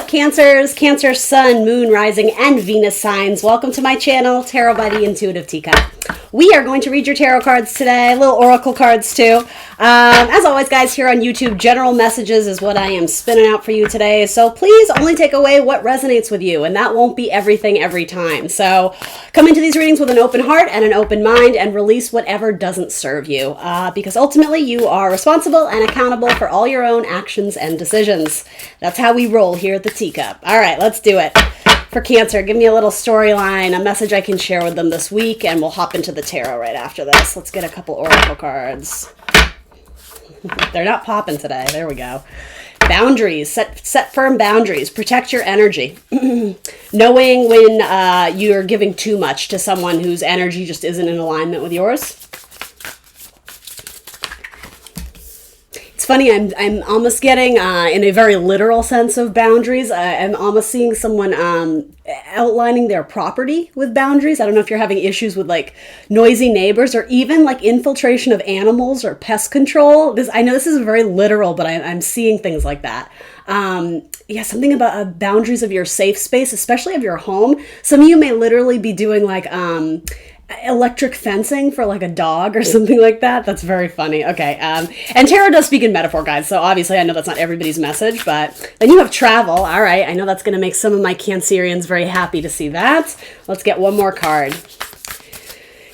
up, Cancers? Cancer, Sun, Moon, Rising, and Venus signs. Welcome to my channel, Tarot by the Intuitive Teacup. We are going to read your tarot cards today, little oracle cards too. As always, guys, here on YouTube, general messages is what I am spinning out for you today. So please only take away what resonates with you, and that won't be everything every time. So come into these readings with an open heart and an open mind and release whatever doesn't serve you, because ultimately you are responsible and accountable for all your own actions and decisions. That's how we roll here at the Teacup. All right, let's do it. For Cancer, give me a little storyline, a message I can share with them this week, and we'll hop into the tarot right after this. Let's get a couple oracle cards. They're not popping today. There we go. Boundaries. Set firm boundaries. Protect your energy. Knowing when you're giving too much to someone whose energy just isn't in alignment with yours. It's funny, I'm almost getting, in a very literal sense of boundaries, I'm almost seeing someone outlining their property with boundaries. I don't know if you're having issues with like noisy neighbors or even like infiltration of animals or pest control. I know this is very literal, but I'm seeing things like that. Yeah, something about boundaries of your safe space, especially of your home. Some of you may literally be doing like electric fencing for like a dog or something like that. That's very funny. Okay. And tarot does speak in metaphor, guys. So obviously I know that's not everybody's message, but then you have travel. All right. I know that's going to make some of my Cancerians very happy to see that. Let's get one more card.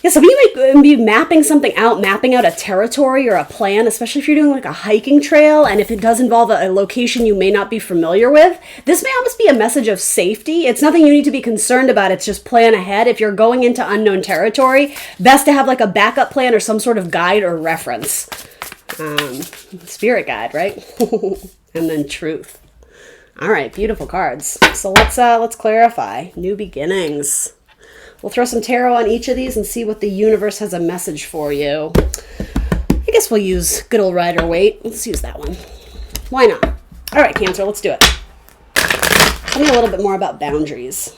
Yeah, some of you might be mapping something out, mapping out a territory or a plan, especially if you're doing like a hiking trail, and if it does involve a location you may not be familiar with. This may almost be a message of safety. It's nothing you need to be concerned about. It's just plan ahead. If you're going into unknown territory, best to have like a backup plan or some sort of guide or reference. Spirit guide, right? And then truth. All right, beautiful cards. So let's clarify. New beginnings. We'll throw some tarot on each of these and see what the universe has a message for you. I guess we'll use good old Rider-Waite. Let's use that one. Why not? All right, Cancer, let's do it. Tell me a little bit more about boundaries.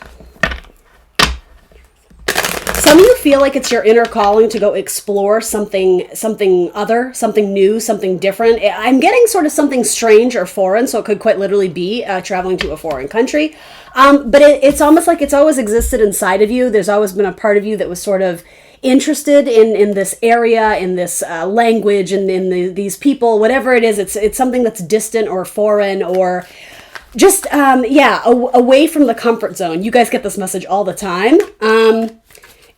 Some of you feel like it's your inner calling to go explore something other, something new, something different. I'm getting sort of something strange or foreign, so it could quite literally be traveling to a foreign country. But it's almost like it's always existed inside of you. There's always been a part of you that was sort of interested in this area, in this language, and in these people, whatever it is. It's something that's distant or foreign or just, away from the comfort zone. You guys get this message all the time.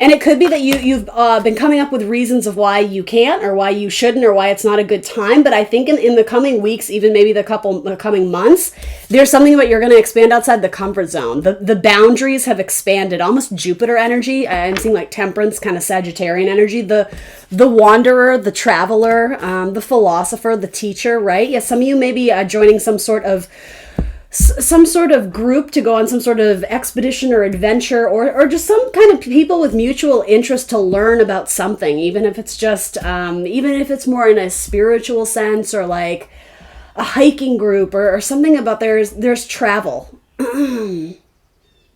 And it could be that you've been coming up with reasons of why you can't or why you shouldn't or why it's not a good time. But I think in the coming weeks, even maybe the coming months, there's something about you're going to expand outside the comfort zone. The boundaries have expanded, almost Jupiter energy. I'm seeing like Temperance, kind of Sagittarian energy. The wanderer, the traveler, the philosopher, the teacher, right? Yeah, some of you may be joining some sort of group to go on some sort of expedition or adventure or just some kind of people with mutual interest to learn about something, even if it's just even if it's more in a spiritual sense or like a hiking group or something about there's travel. And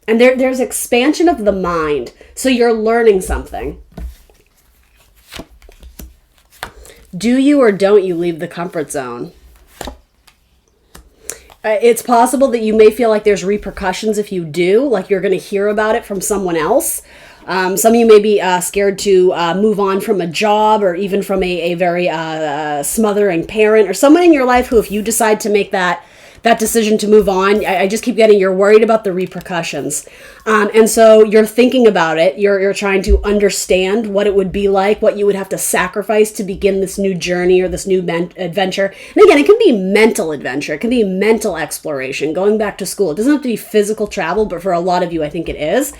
there's expansion of the mind, so you're learning something. Do you or don't you leave the comfort zone? It's possible that you may feel like there's repercussions if you do, like you're going to hear about it from someone else. Some of you may be scared to move on from a job or even from a very smothering parent or someone in your life who, if you decide to make that decision to move on, I just keep getting you're worried about the repercussions. And so you're thinking about it. You're trying to understand what it would be like, what you would have to sacrifice to begin this new journey or this new adventure. And again, it can be mental adventure. It can be mental exploration, going back to school. It doesn't have to be physical travel, but for a lot of you, I think it is.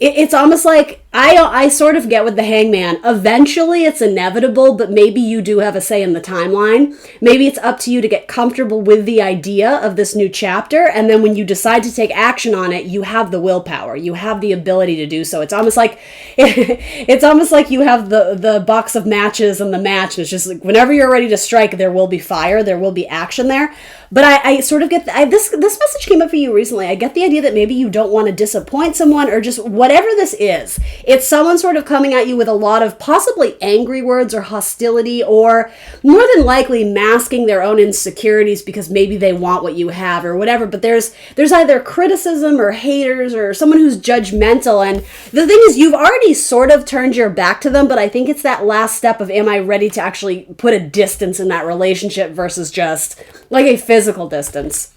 It's almost like I sort of get with the Hangman. Eventually, it's inevitable, but maybe you do have a say in the timeline. Maybe it's up to you to get comfortable with the idea of this new chapter, and then when you decide to take action on it, you have the willpower. You have the ability to do so. It's almost like you have the box of matches and the match, and it's just like whenever you're ready to strike, there will be fire, there will be action there. But I sort of get this message came up for you recently. I get the idea that maybe you don't want to disappoint someone or just whatever whatever this is, it's someone sort of coming at you with a lot of possibly angry words or hostility, or more than likely masking their own insecurities because maybe they want what you have or whatever. But there's either criticism or haters or someone who's judgmental. And the thing is, you've already sort of turned your back to them, but I think it's that last step of, am I ready to actually put a distance in that relationship versus just like a physical distance.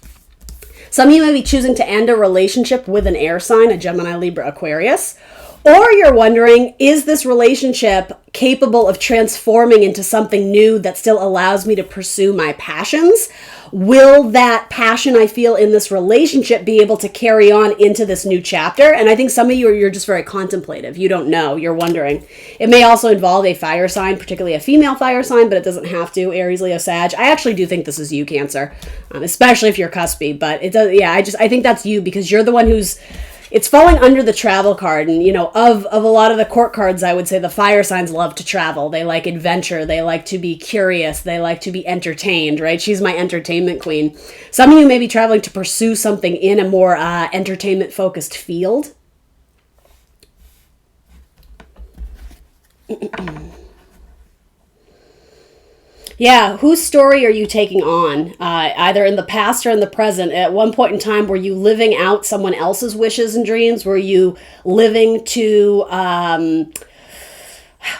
Some of you may be choosing to end a relationship with an air sign, a Gemini, Libra, Aquarius. Or you're wondering, is this relationship capable of transforming into something new that still allows me to pursue my passions? Will that passion I feel in this relationship be able to carry on into this new chapter? And I think some of you you're just very contemplative. You don't know. You're wondering. It may also involve a fire sign, particularly a female fire sign, but it doesn't have to. Aries, Leo, Sag. I actually do think this is you, Cancer, especially if you're cuspy. But it does. Yeah, I think that's you because you're the one who's. It's falling under the travel card. And, of a lot of the court cards, I would say the fire signs love to travel. They like adventure. They like to be curious. They like to be entertained, right? She's my entertainment queen. Some of you may be traveling to pursue something in a more entertainment-focused field. Yeah, whose story are you taking on? Either in the past or in the present. At one point in time, were you living out someone else's wishes and dreams? Were you living to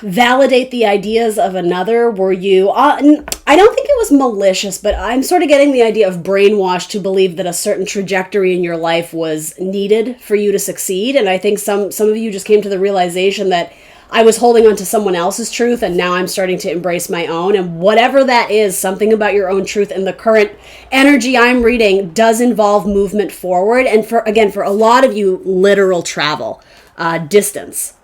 validate the ideas of another? Were you... I don't think it was malicious, but I'm sort of getting the idea of brainwashed to believe that a certain trajectory in your life was needed for you to succeed. And I think some of you just came to the realization that I was holding on to someone else's truth, and now I'm starting to embrace my own. And whatever that is, something about your own truth and the current energy I'm reading does involve movement forward. And for a lot of you, literal travel, distance.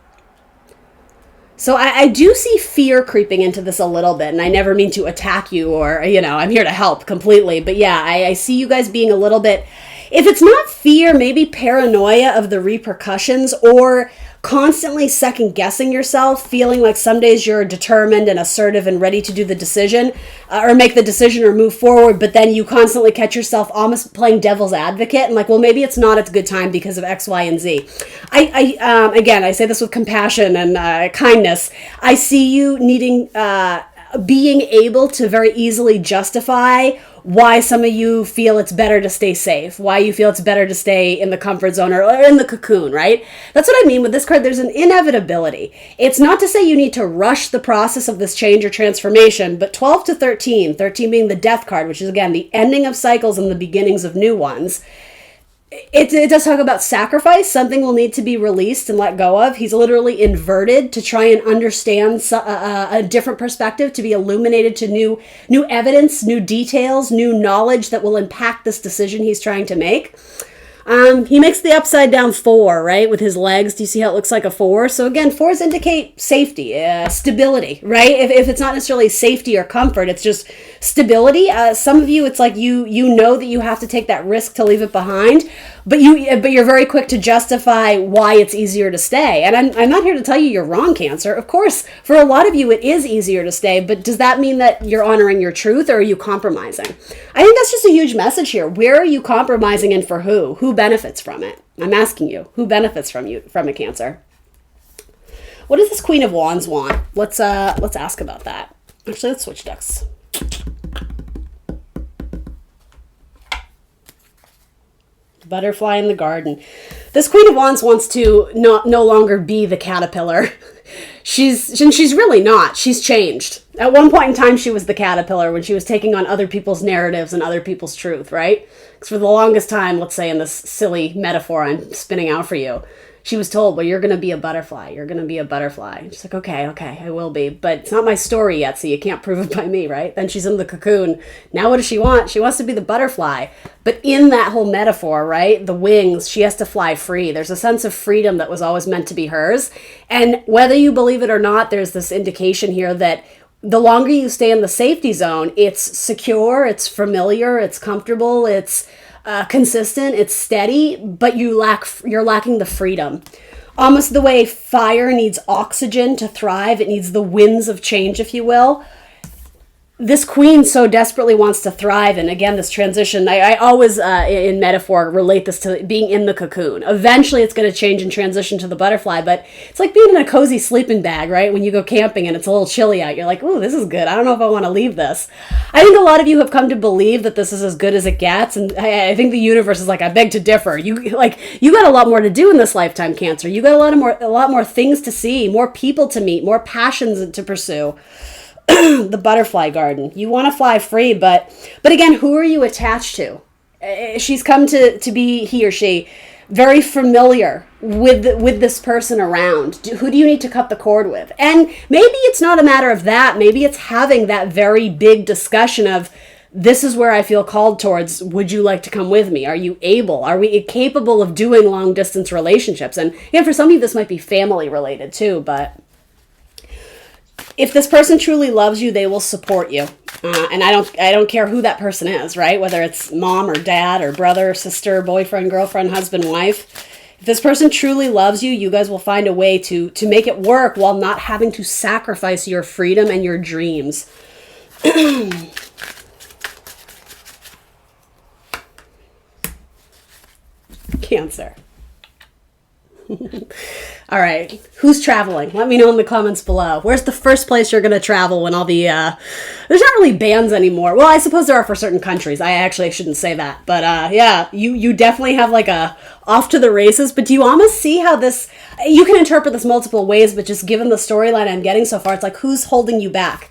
So I do see fear creeping into this a little bit, and I never mean to attack you or, I'm here to help completely. But yeah, I see you guys being a little bit, if it's not fear, maybe paranoia of the repercussions, or constantly second guessing yourself, feeling like some days you're determined and assertive and ready to do the decision or make the decision or move forward, but then you constantly catch yourself almost playing devil's advocate and like, well, maybe it's not a good time because of X, Y, and Z. Again, I say this with compassion and kindness. I see you needing, being able to very easily justify why some of you feel it's better to stay safe, why you feel it's better to stay in the comfort zone or in the cocoon, right? That's what I mean with this card. There's an inevitability. It's not to say you need to rush the process of this change or transformation, but 12 to 13 being the death card, which is, again, the ending of cycles and the beginnings of new ones. It does talk about sacrifice. Something will need to be released and let go of. He's literally inverted to try and understand a different perspective, to be illuminated to new evidence, new details, new knowledge that will impact this decision he's trying to make. He makes the upside down 4, right? With his legs. Do you see how it looks like a 4? So again, 4s indicate safety, stability, right? If it's not necessarily safety or comfort, it's just stability. Some of you, it's like you know that you have to take that risk to leave it behind, but you're very quick to justify why it's easier to stay. And I'm not here to tell you you're wrong, Cancer. Of course, for a lot of you, it is easier to stay, but does that mean that you're honoring your truth, or are you compromising? I think that's just a huge message here. Where are you compromising, and for who? Who benefits from it? I'm asking you, who benefits from a Cancer? What does this Queen of Wands want? Let's ask about that. Actually, let's switch decks. Butterfly in the garden. This Queen of Wands wants to no longer be the caterpillar. She's really not. She's changed. At one point in time, she was the caterpillar when she was taking on other people's narratives and other people's truth, right? Because for the longest time, let's say in this silly metaphor I'm spinning out for you, she was told, well, you're going to be a butterfly. You're going to be a butterfly. And she's like, okay, I will be. But it's not my story yet, so you can't prove it by me, right? Then she's in the cocoon. Now what does she want? She wants to be the butterfly. But in that whole metaphor, right, the wings, she has to fly free. There's a sense of freedom that was always meant to be hers. And whether you believe it or not, there's this indication here that the longer you stay in the safety zone, it's secure, it's familiar, it's comfortable, it's consistent, it's steady, but you're lacking the freedom. Almost the way fire needs oxygen to thrive, it needs the winds of change, if you will. this queen so desperately wants to thrive. And again, this transition, I always, in metaphor, relate this to being in the cocoon. Eventually, it's going to change and transition to the butterfly, but it's like being in a cozy sleeping bag, right? When you go camping and it's a little chilly out, you're like, ooh, this is good. I don't know if I want to leave this. I think a lot of you have come to believe that this is as good as it gets. And I think the universe is like, I beg to differ. You got a lot more to do in this lifetime, Cancer. You got a lot more things to see, more people to meet, more passions to pursue. The butterfly garden. You want to fly free, but again, who are you attached to? She's come to be, he or she, very familiar with this person around. Who do you need to cut the cord with? And maybe it's not a matter of that. Maybe it's having that very big discussion of, this is where I feel called towards. Would you like to come with me? Are you able? Are we capable of doing long distance relationships? And for some of you, this might be family related too, but if this person truly loves you, they will support you. And I don't care who that person is, right? Whether it's mom or dad or brother, sister, boyfriend, girlfriend, husband, wife. If this person truly loves you, you guys will find a way to make it work while not having to sacrifice your freedom and your dreams. Cancer. All right. Who's traveling? Let me know in the comments below. Where's the first place you're going to travel when all the... there's not really bans anymore. Well, I suppose there are for certain countries. I actually shouldn't say that. But yeah, you definitely have like a off to the races. But do you almost see how this... You can interpret this multiple ways, but just given the storyline I'm getting so far, it's like, who's holding you back?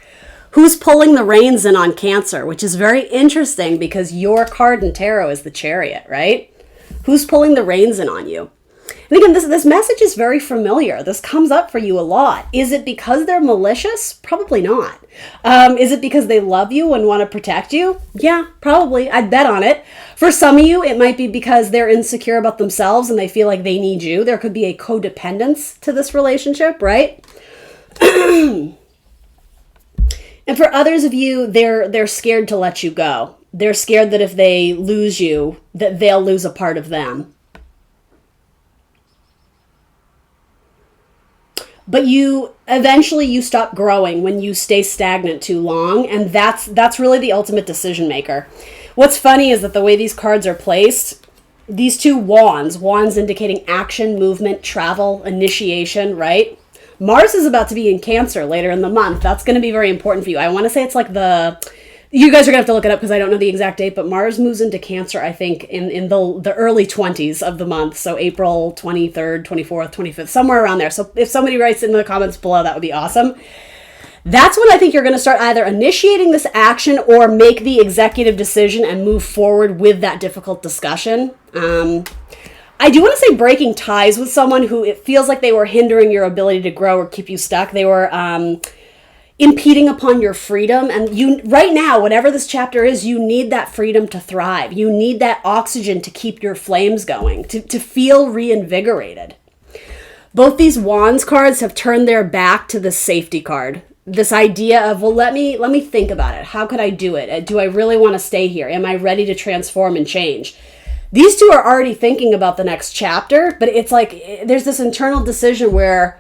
Who's pulling the reins in on Cancer? Which is very interesting because your card in tarot is the Chariot, right? Who's pulling the reins in on you? And again, this message is very familiar. This comes up for you a lot. Is it because they're malicious? Probably not. Is it because they love you and want to protect you? Yeah, probably. I'd bet on it. For some of you, it might be because they're insecure about themselves and they feel like they need you. There could be a codependence to this relationship, right? And for others of you, they're scared to let you go. They're scared that if they lose you, that they'll lose a part of them. But you eventually stop growing when you stay stagnant too long, and that's really the ultimate decision maker. What's funny is that the way these cards are placed, these two wands indicating action, movement, travel, initiation, right? Mars is about to be in Cancer later in the month. That's going to be very important for you. I want to say it's like you guys are going to have to look it up because I don't know the exact date, but Mars moves into Cancer, I think, in the early 20s of the month. So April 23rd, 24th, 25th, somewhere around there. So if somebody writes in the comments below, that would be awesome. That's when I think you're going to start either initiating this action or make the executive decision and move forward with that difficult discussion. I do want to say breaking ties with someone who it feels like they were hindering your ability to grow or keep you stuck. They were... impeding upon your freedom. And you right now, whatever this chapter is, you need that freedom to thrive. You need that oxygen to keep your flames going, to feel reinvigorated. Both these Wands cards have turned their back to the safety card. This idea of, well, let me think about it. How could I do it? Do I really want to stay here? Am I ready to transform and change? These two are already thinking about the next chapter, but it's like there's this internal decision where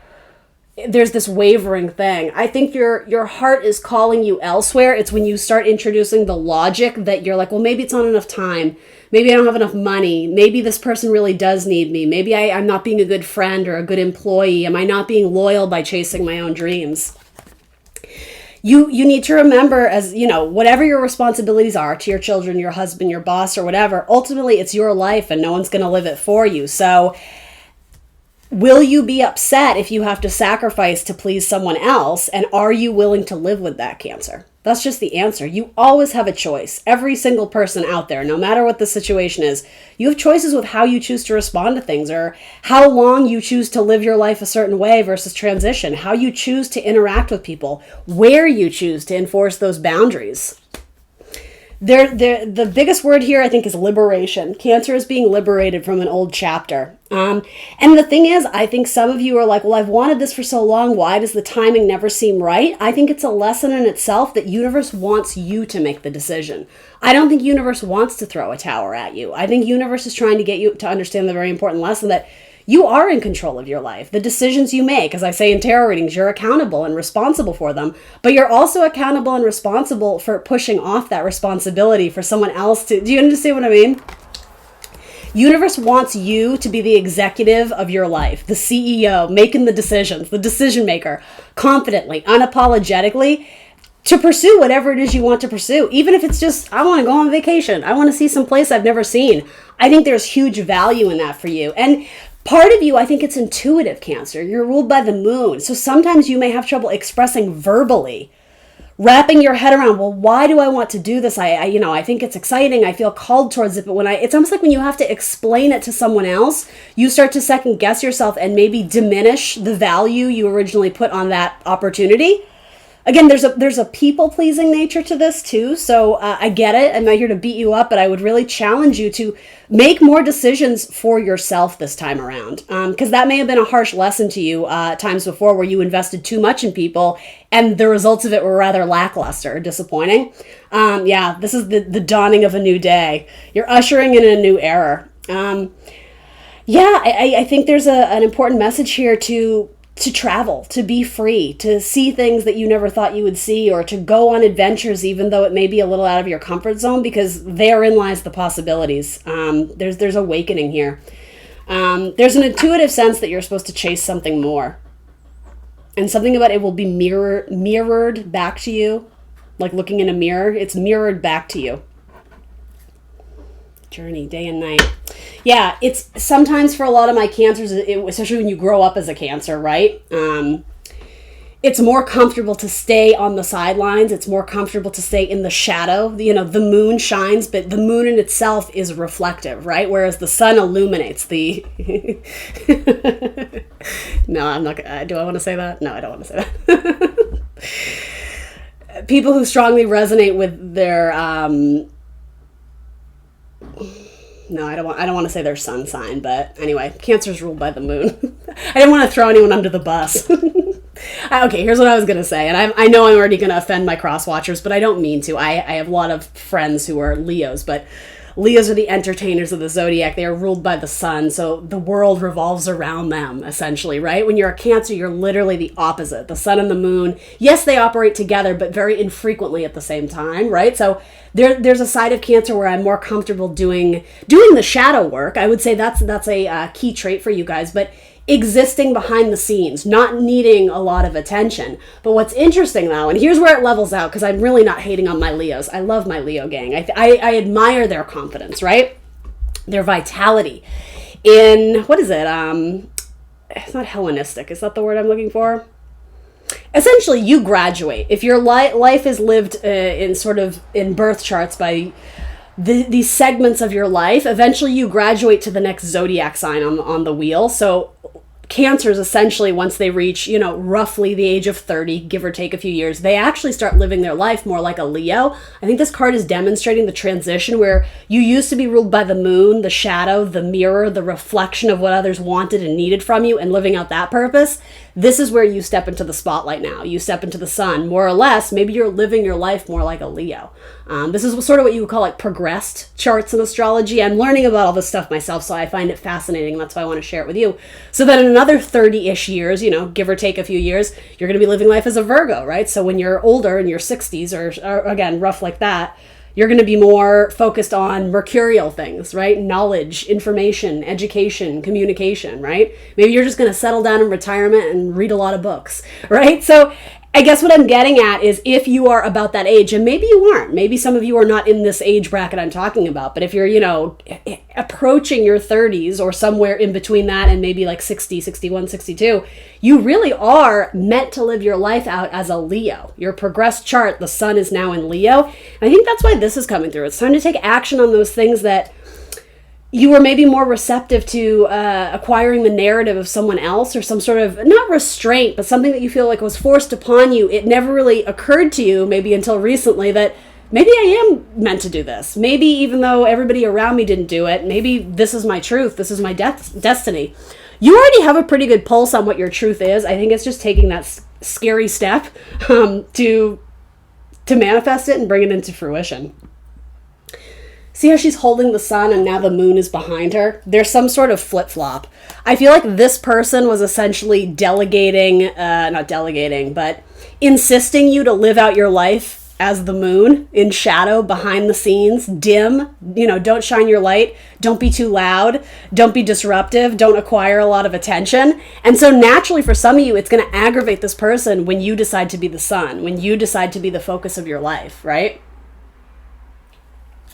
there's this wavering thing. I think your heart is calling you elsewhere. It's when you start introducing the logic that you're like, well, maybe it's not enough time. Maybe I don't have enough money. Maybe this person really does need me. Maybe I'm not being a good friend or a good employee. Am I not being loyal by chasing my own dreams? You need to remember, as you know, whatever your responsibilities are to your children, your husband, your boss, or whatever, ultimately it's your life and no one's going to live it for you. So will you be upset if you have to sacrifice to please someone else? And are you willing to live with that, Cancer? That's just the answer. You always have a choice. Every single person out there, no matter what the situation is, you have choices with how you choose to respond to things or how long you choose to live your life a certain way versus transition, how you choose to interact with people, where you choose to enforce those boundaries. The biggest word here, I think, is liberation. Cancer is being liberated from an old chapter. And the thing is, I think some of you are like, well, I've wanted this for so long. Why does the timing never seem right? I think it's a lesson in itself that universe wants you to make the decision. I don't think universe wants to throw a tower at you. I think universe is trying to get you to understand the very important lesson that you are in control of your life. The decisions you make, as I say in tarot readings, you're accountable and responsible for them, but you're also accountable and responsible for pushing off that responsibility for someone else to, do you understand what I mean? Universe wants you to be the executive of your life, the CEO, making the decisions, the decision maker, confidently, unapologetically, to pursue whatever it is you want to pursue. Even if it's just, I want to go on vacation. I want to see some place I've never seen. I think there's huge value in that for you. And part of you, I think it's intuitive, Cancer. You're ruled by the moon. So sometimes you may have trouble expressing verbally, wrapping your head around, well, why do I want to do this? I think it's exciting. I feel called towards it. But it's almost like when you have to explain it to someone else, you start to second guess yourself and maybe diminish the value you originally put on that opportunity. Again, there's a people-pleasing nature to this too, so I get it. I'm not here to beat you up, but I would really challenge you to make more decisions for yourself this time around, because that may have been a harsh lesson to you times before where you invested too much in people, and the results of it were rather lackluster, disappointing. This is the dawning of a new day. You're ushering in a new era. I think there's an important message here to travel, to be free, to see things that you never thought you would see, or to go on adventures even though it may be a little out of your comfort zone, because therein lies the possibilities. There's awakening here. There's an intuitive sense that you're supposed to chase something more. And something about it will be mirrored back to you. Like looking in a mirror, it's mirrored back to you. Journey, day and night. Yeah, it's sometimes for a lot of my Cancers, especially when you grow up as a Cancer, right? It's more comfortable to stay on the sidelines. It's more comfortable to stay in the shadow. The moon shines, but the moon in itself is reflective, right? Whereas the sun illuminates the... No, I'm not gonna... Do I want to say that? No, I don't want to say that. People who strongly resonate with their... No, I don't want to say their sun sign, but anyway, Cancer's ruled by the moon. I didn't want to throw anyone under the bus. Okay, here's what I was going to say, and I know I'm already going to offend my cross-watchers, but I don't mean to. I have a lot of friends who are Leos, but Leos are the entertainers of the zodiac. They are ruled by the sun, so the world revolves around them, essentially, right? When you're a Cancer, you're literally the opposite. The sun and the moon, yes, they operate together, but very infrequently at the same time, right? So there's a side of Cancer where I'm more comfortable doing the shadow work. I would say that's a key trait for you guys, but existing behind the scenes, not needing a lot of attention. But what's interesting though, and here's where it levels out, because I'm really not hating on my Leos. I love my Leo gang. I admire their confidence, right? Their vitality in, what is it? It's not Hellenistic. Is that the word I'm looking for? Essentially, you graduate. If your life is lived in birth charts by these segments of your life, eventually you graduate to the next zodiac sign on the wheel. So Cancers, essentially, once they reach, roughly the age of 30, give or take a few years, they actually start living their life more like a Leo. I think this card is demonstrating the transition where you used to be ruled by the moon, the shadow, the mirror, the reflection of what others wanted and needed from you, and living out that purpose. This is where you step into the spotlight now. You step into the sun, more or less. Maybe you're living your life more like a Leo. This is sort of what you would call like progressed charts in astrology. I'm learning about all this stuff myself, so I find it fascinating. That's why I want to share it with you. So that in another 30-ish years, give or take a few years, you're going to be living life as a Virgo, right? So when you're older, in your 60s, or again, rough like that, you're going to be more focused on mercurial things, right? Knowledge, information, education, communication, right? Maybe you're just going to settle down in retirement and read a lot of books, right? So I guess what I'm getting at is if you are about that age, and maybe you aren't, maybe some of you are not in this age bracket I'm talking about, but if you're, approaching your 30s or somewhere in between that and maybe like 60, 61, 62, you really are meant to live your life out as a Leo. Your progressed chart, the sun is now in Leo. And I think that's why this is coming through. It's time to take action on those things that you were maybe more receptive to acquiring the narrative of someone else, or some sort of, not restraint, but something that you feel like was forced upon you. It never really occurred to you, maybe until recently, that maybe I am meant to do this. Maybe even though everybody around me didn't do it, maybe this is my truth. This is my destiny. You already have a pretty good pulse on what your truth is. I think it's just taking that scary step to manifest it and bring it into fruition. See how she's holding the sun and now the moon is behind her? There's some sort of flip-flop. I feel like this person was essentially not delegating, but insisting you to live out your life as the moon, in shadow, behind the scenes, dim, don't shine your light, don't be too loud, don't be disruptive, don't acquire a lot of attention. And so naturally for some of you, it's going to aggravate this person when you decide to be the sun, when you decide to be the focus of your life, right?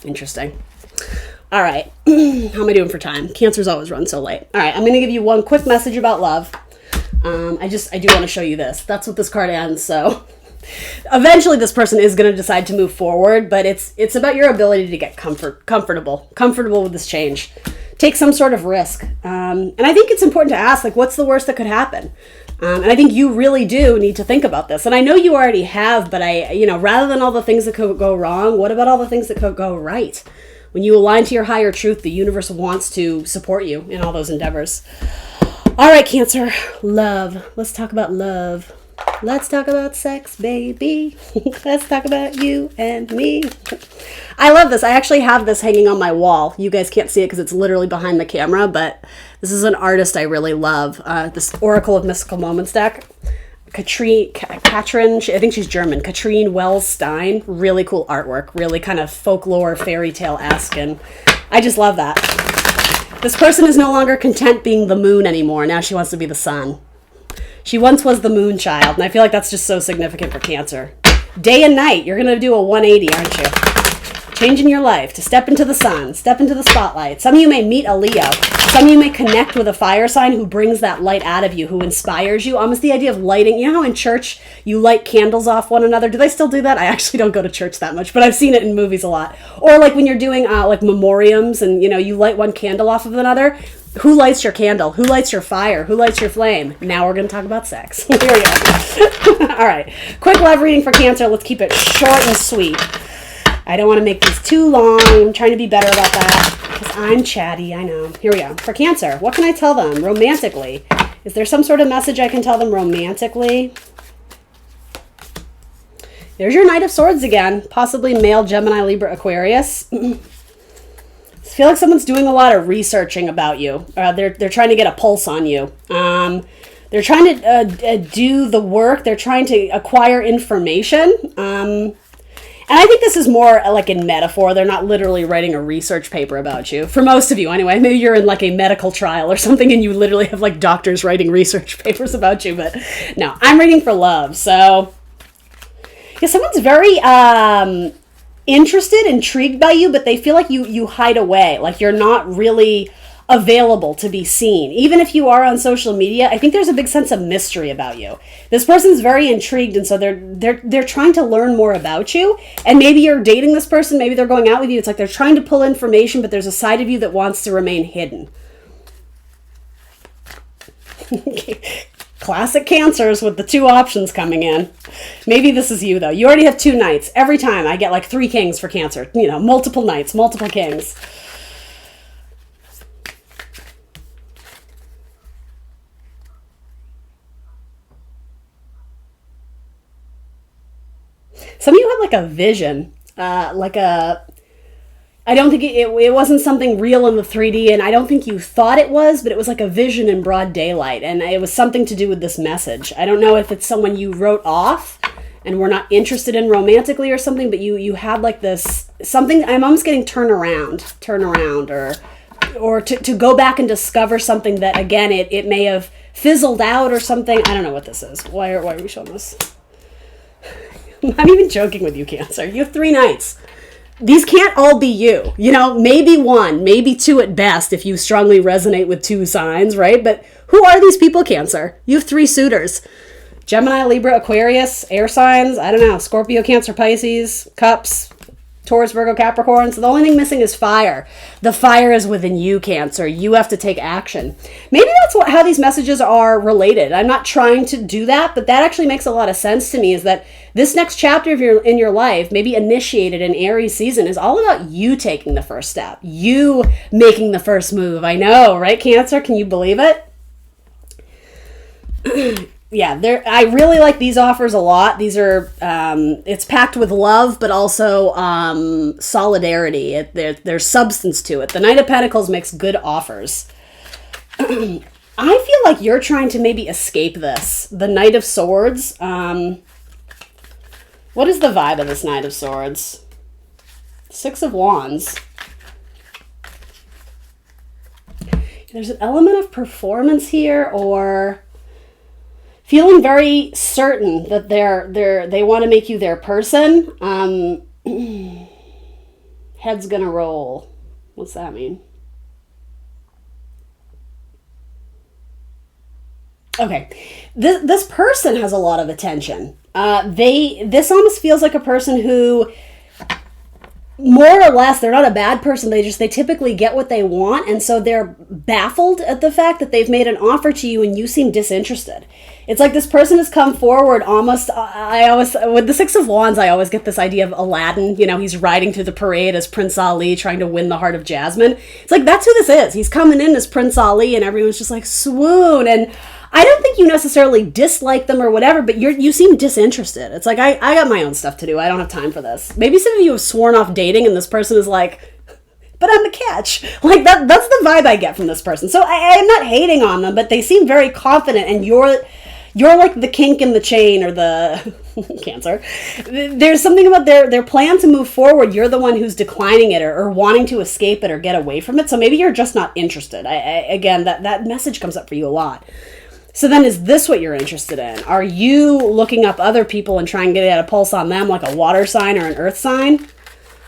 Interesting. All right. How am I doing for time? Cancers always run so late. All right. I'm going to give you one quick message about love. I do want to show you this. That's what this card ends. So eventually this person is going to decide to move forward, but it's about your ability to get comfortable with this change. Take some sort of risk. And I think it's important to ask, like, what's the worst that could happen? And I think you really do need to think about this. And I know you already have, but rather than all the things that could go wrong, what about all the things that could go right? When you align to your higher truth, the universe wants to support you in all those endeavors. All right, Cancer, love. Let's talk about love. Let's talk about sex, baby. Let's talk about you and me. I love this. I actually have this hanging on my wall. You guys can't see it because it's literally behind the camera, but this is an artist I really love. This Oracle of Mystical Moments deck. Katrin, I think she's German. Katrin Wells Stein. Really cool artwork. Really kind of folklore, fairy tale-esque. And I just love that. This person is no longer content being the moon anymore. Now she wants to be the sun. She once was the moon child, and I feel like that's just so significant for Cancer. Day and night, you're going to do a 180, aren't you? Changing your life to step into the sun, step into the spotlight. Some of you may meet a Leo. Some of you may connect with a fire sign who brings that light out of you, who inspires you. Almost the idea of lighting. You know how in church you light candles off one another? Do they still do that? I actually don't go to church that much, but I've seen it in movies a lot. Or like when you're doing like memoriams and, you light one candle off of another. Who lights your candle? Who lights your fire? Who lights your flame? Now we're going to talk about sex. Here we go. All right. Quick love reading for Cancer. Let's keep it short and sweet. I don't want to make these too long. I'm trying to be better about that because I'm chatty. I know. Here we go. For Cancer, what can I tell them romantically? Is there some sort of message I can tell them romantically? There's your Knight of Swords again. Possibly male, Gemini, Libra, Aquarius. I feel like someone's doing a lot of researching about you. They're trying to get a pulse on you. They're trying to do the work. They're trying to acquire information. And I think this is more like in metaphor. They're not literally writing a research paper about you. For most of you, anyway. Maybe you're in like a medical trial or something and you literally have like doctors writing research papers about you. But no, I'm reading for love. So yeah, someone's very interested, intrigued by you, but they feel like you hide away, like you're not really available to be seen. Even if you are on social media, I think there's a big sense of mystery about you. This person's very intrigued, and so they're trying to learn more about you. And maybe you're dating this person, maybe they're going out with you. It's like they're trying to pull information, but there's a side of you that wants to remain hidden. Classic Cancers with the two options coming in. Maybe this is you, though. You already have two knights. Every time I get like 3 kings for Cancer. Multiple knights, multiple kings. Some of you had like a vision, I don't think it wasn't something real in the 3D, and I don't think you thought it was, but it was like a vision in broad daylight, and it was something to do with this message. I don't know if it's someone you wrote off and were not interested in romantically or something, but you had like this, something, I'm almost getting turn around, or to go back and discover something that, again, it may have fizzled out or something. I don't know what this is. Why are we showing this? I'm not even joking with you, Cancer. You have 3 knights. These can't all be you. Maybe 1, maybe 2 at best if you strongly resonate with 2 signs, right? But who are these people, Cancer? You have 3 suitors. Gemini, Libra, Aquarius, air signs, I don't know, Scorpio, Cancer, Pisces, Cups, Taurus, Virgo, Capricorn. So the only thing missing is fire. The fire is within you, Cancer. You have to take action. Maybe that's how these messages are related. I'm not trying to do that, but that actually makes a lot of sense to me, is that this next chapter in your life, maybe initiated in Aries season, is all about you taking the first step. You making the first move. I know, right, Cancer? Can you believe it? yeah, I really like these offers a lot. These are, it's packed with love, but also solidarity. There's substance to it. The Knight of Pentacles makes good offers. I feel like you're trying to maybe escape this. The Knight of Swords. What is the vibe of this Knight of Swords? Six of Wands. There's an element of performance here, or feeling very certain that they want to make you their person. Head's gonna roll. What's that mean? Okay, this person has a lot of attention. This almost feels like a person who, more or less, they're not a bad person. They typically get what they want, and so they're baffled at the fact that they've made an offer to you and you seem disinterested. It's like this person has come forward almost. I always, with the Six of Wands, I always get this idea of Aladdin. You know, he's riding through the parade as Prince Ali, trying to win the heart of Jasmine. It's like, that's who this is. He's coming in as Prince Ali, and everyone's just like, swoon. And I don't think you necessarily dislike them or whatever, but you seem disinterested. It's like, I got my own stuff to do. I don't have time for this. Maybe some of you have sworn off dating, and this person is like, but I'm the catch. Like, that's the vibe I get from this person. So I'm not hating on them, but they seem very confident, and you're like the kink in the chain, or the Cancer. There's something about their plan to move forward. You're the one who's declining it, or wanting to escape it or get away from it. So maybe you're just not interested. Again, that message comes up for you a lot. So then, is this what you're interested in? Are you looking up other people and trying to get a pulse on them, like a water sign or an earth sign?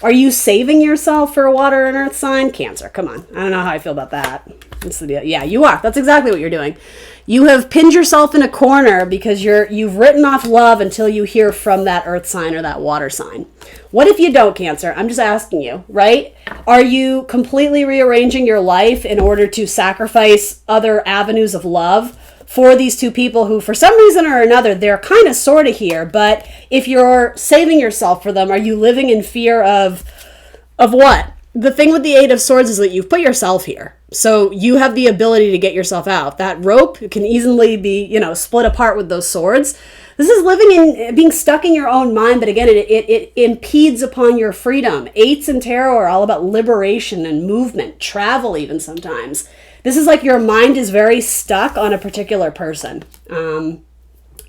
Are you saving yourself for a water and earth sign? Cancer, come on. I don't know how I feel about that. That's the deal. Yeah, you are. That's exactly what you're doing. You have pinned yourself in a corner because you've written off love until you hear from that earth sign or that water sign. What if you don't, Cancer? I'm just asking you, right? Are you completely rearranging your life in order to sacrifice other avenues of love for these two people who, for some reason or another, they're kind of sort of here, but if you're saving yourself for them, are you living in fear of what? The thing with the Eight of Swords is that you've put yourself here. So you have the ability to get yourself out. That rope can easily be, split apart with those swords. This is living in, being stuck in your own mind, but again, it impedes upon your freedom. Eights in tarot are all about liberation and movement, travel even sometimes. This is like your mind is very stuck on a particular person.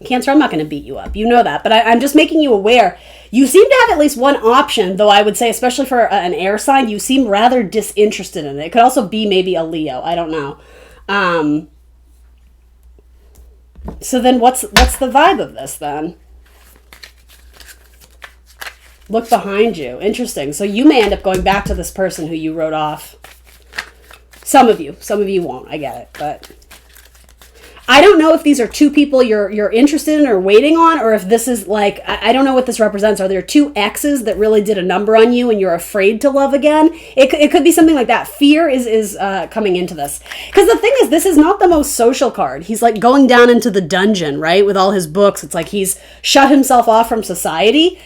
Cancer, I'm not going to beat you up. You know that. But I'm just making you aware. You seem to have at least one option, though I would say, especially for an air sign, you seem rather disinterested in it. It could also be maybe a Leo. I don't know. So then what's the vibe of this then? Look behind you. Interesting. So you may end up going back to this person who you wrote off. Some of you won't. I get it, but I don't know if these are two people you're interested in or waiting on, or if this is like, I don't know what this represents. Are there two exes that really did a number on you and you're afraid to love again? It could be something like that. Fear is coming into this. Because the thing is, this is not the most social card. He's like going down into the dungeon, right? With all his books. It's like he's shut himself off from society.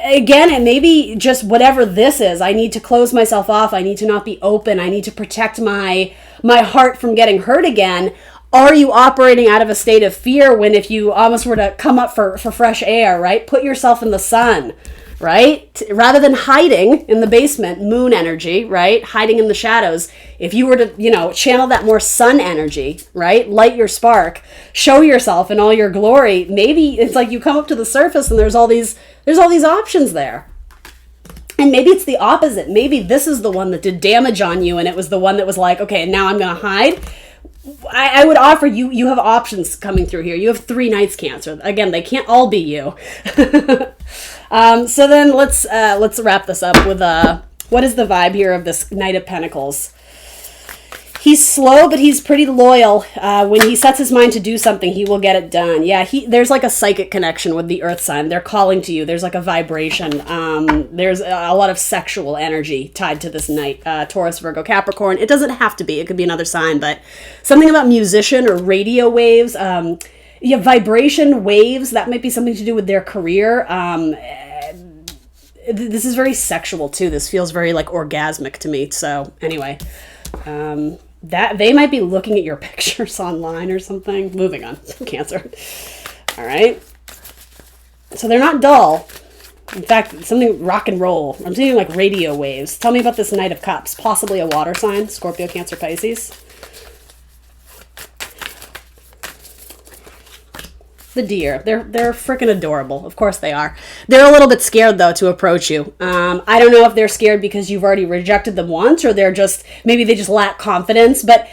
Again, it may be just whatever this is. I need to close myself off. I need to not be open. I need to protect my heart from getting hurt again. Are you operating out of a state of fear when if you almost were to come up for fresh air, right? Put yourself in the sun, right? Rather than hiding in the basement, moon energy, right? Hiding in the shadows. If you were to, channel that more sun energy, right? Light your spark, show yourself in all your glory. Maybe it's like you come up to the surface and there's all these options there. And maybe it's the opposite. Maybe this is the one that did damage on you and it was the one that was like, okay, now I'm going to hide. I would offer you have options coming through here. You have 3 Knights, Cancer. Again, they can't all be you. So then let's wrap this up with what is the vibe here of this Knight of Pentacles? He's slow, but he's pretty loyal. When he sets his mind to do something, he will get it done. Yeah, there's like a psychic connection with the earth sign. They're calling to you. There's like a vibration. There's a lot of sexual energy tied to this Knight. Taurus, Virgo, Capricorn. It doesn't have to be. It could be another sign, but something about musician or radio waves. Vibration waves. That might be something to do with their career. This is very sexual too. This feels very like orgasmic to me. So anyway, That they might be looking at your pictures online or something. Moving on. Cancer. All right. So they're not dull. In fact, something rock and roll. I'm seeing like radio waves. Tell me about this Knight of Cups. Possibly a water sign. Scorpio, Cancer, Pisces. The deer. They're freaking adorable. Of course they are. They're a little bit scared though to approach you. I don't know if they're scared because you've already rejected them once, or they're just maybe they just lack confidence. But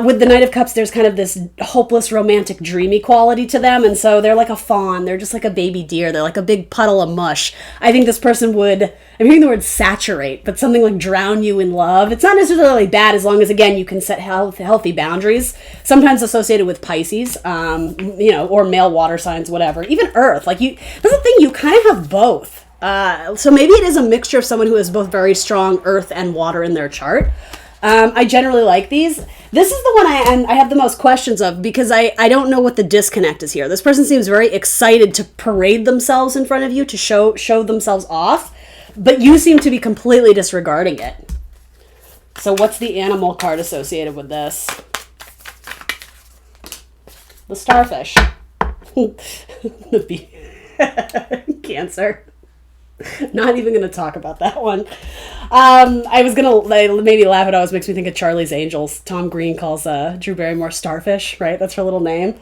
with the Knight of Cups, there's kind of this hopeless, romantic, dreamy quality to them, and so they're like a fawn. They're just like a baby deer. They're like a big puddle of mush. I think this person would. I'm hearing the word saturate, but something like drown you in love. It's not necessarily bad as long as, again, you can set healthy boundaries, sometimes associated with Pisces, or male water signs, whatever. Even Earth. Like, that's the thing, you kind of have both. So maybe it is a mixture of someone who has both very strong Earth and water in their chart. I generally like these. This is the one I have the most questions of because I don't know what the disconnect is here. This person seems very excited to parade themselves in front of you, to show themselves off. But you seem to be completely disregarding it. So what's the animal card associated with this? The starfish. The bee. Cancer. Not even going to talk about that one. I was going to maybe laugh at it. It makes me think of Charlie's Angels. Tom Green calls Drew Barrymore Starfish, right? That's her little name.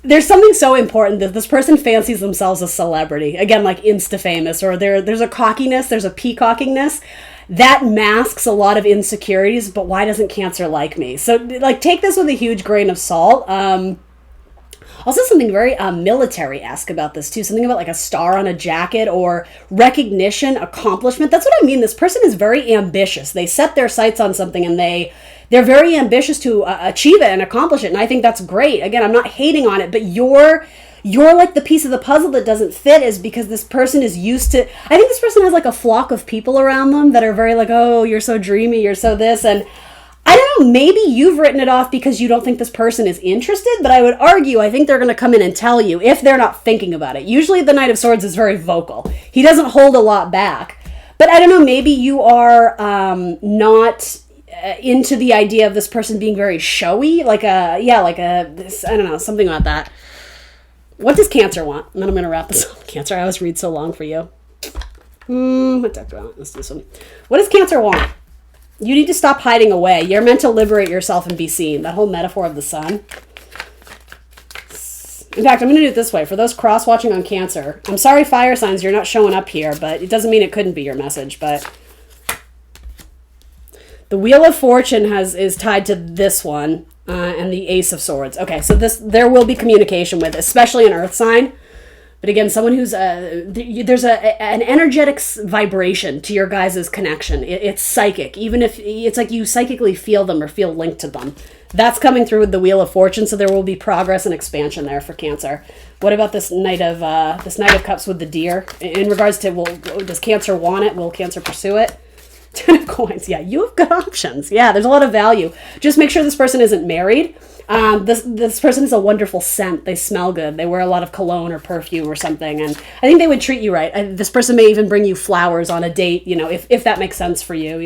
There's something so important that this person fancies themselves a celebrity. Again, like Insta-famous, or there's a cockiness, there's a peacockingness that masks a lot of insecurities, but why doesn't Cancer like me? So, like, take this with a huge grain of salt. Also something very military-esque about this, too. Something about, like, a star on a jacket or recognition, accomplishment. That's what I mean. This person is very ambitious. They set their sights on something, and they're very ambitious to achieve it and accomplish it, and I think that's great. Again, I'm not hating on it, but you're like the piece of the puzzle that doesn't fit is because this person is used to... I think this person has like a flock of people around them that are very like, oh, you're so dreamy, you're so this, and I don't know, maybe you've written it off because you don't think this person is interested, but I would argue I think they're going to come in and tell you if they're not thinking about it. Usually the Knight of Swords is very vocal. He doesn't hold a lot back. But I don't know, maybe you are not... into the idea of this person being very showy, I don't know, something like that. What does Cancer want? And then I'm going to wrap this up. Cancer, I always read so long for you. What talked about? Let's do this one. What does Cancer want? You need to stop hiding away. You're meant to liberate yourself and be seen. That whole metaphor of the sun. In fact, I'm going to do it this way. For those cross-watching on Cancer, I'm sorry, fire signs, you're not showing up here, but it doesn't mean it couldn't be your message, but... The Wheel of Fortune is tied to this one, and the Ace of Swords. Okay, so there will be communication with, especially an Earth sign. But again, someone who's there's an energetic vibration to your guys' connection. It's psychic, even if it's like you psychically feel them or feel linked to them. That's coming through with the Wheel of Fortune, so there will be progress and expansion there for Cancer. What about this Knight of Cups with the deer? In regards to, does Cancer want it? Will Cancer pursue it? 10 of coins. Yeah, you have good options. Yeah, there's a lot of value. Just make sure this person isn't married. This person has a wonderful scent. They smell good. They wear a lot of cologne or perfume or something. And I think they would treat you right. This person may even bring you flowers on a date, if that makes sense for you,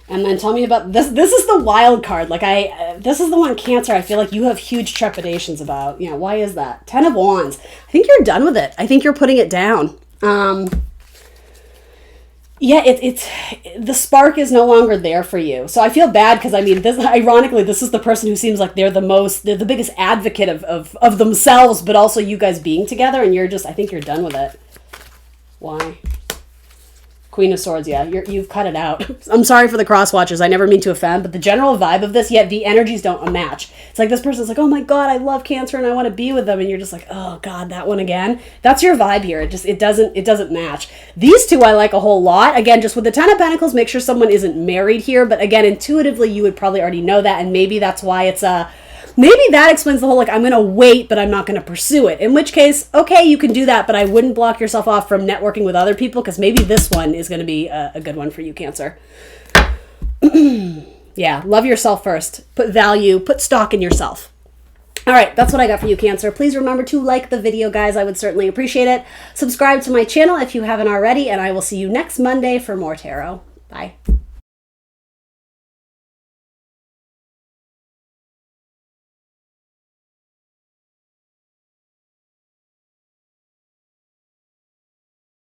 And then tell me about this. This is the wild card. This is the one, Cancer, I feel like you have huge trepidations about. Why is that? 10 of Wands. I think you're done with it. I think you're putting it down. Yeah, it's the spark is no longer there for you. So I feel bad because ironically, this is the person who seems like they're the biggest advocate of themselves, but also you guys being together, and I think you're done with it. Why? Queen of Swords, yeah, you've cut it out. I'm sorry for the cross watchers. I never mean to offend, but the general vibe of this, the energies don't match. It's like this person's like, oh my God, I love Cancer and I want to be with them, and you're just like, oh God, that one again. That's your vibe here. It doesn't match. These two I like a whole lot. Again, just with the 10 of Pentacles, make sure someone isn't married here. But again, intuitively, you would probably already know that, and maybe that's why it's maybe that explains the whole, I'm going to wait, but I'm not going to pursue it. In which case, okay, you can do that, but I wouldn't block yourself off from networking with other people, because maybe this one is going to be a good one for you, Cancer. Yeah, love yourself first. Put value, put stock in yourself. All right, that's what I got for you, Cancer. Please remember to like the video, guys. I would certainly appreciate it. Subscribe to my channel if you haven't already, and I will see you next Monday for more tarot. Bye.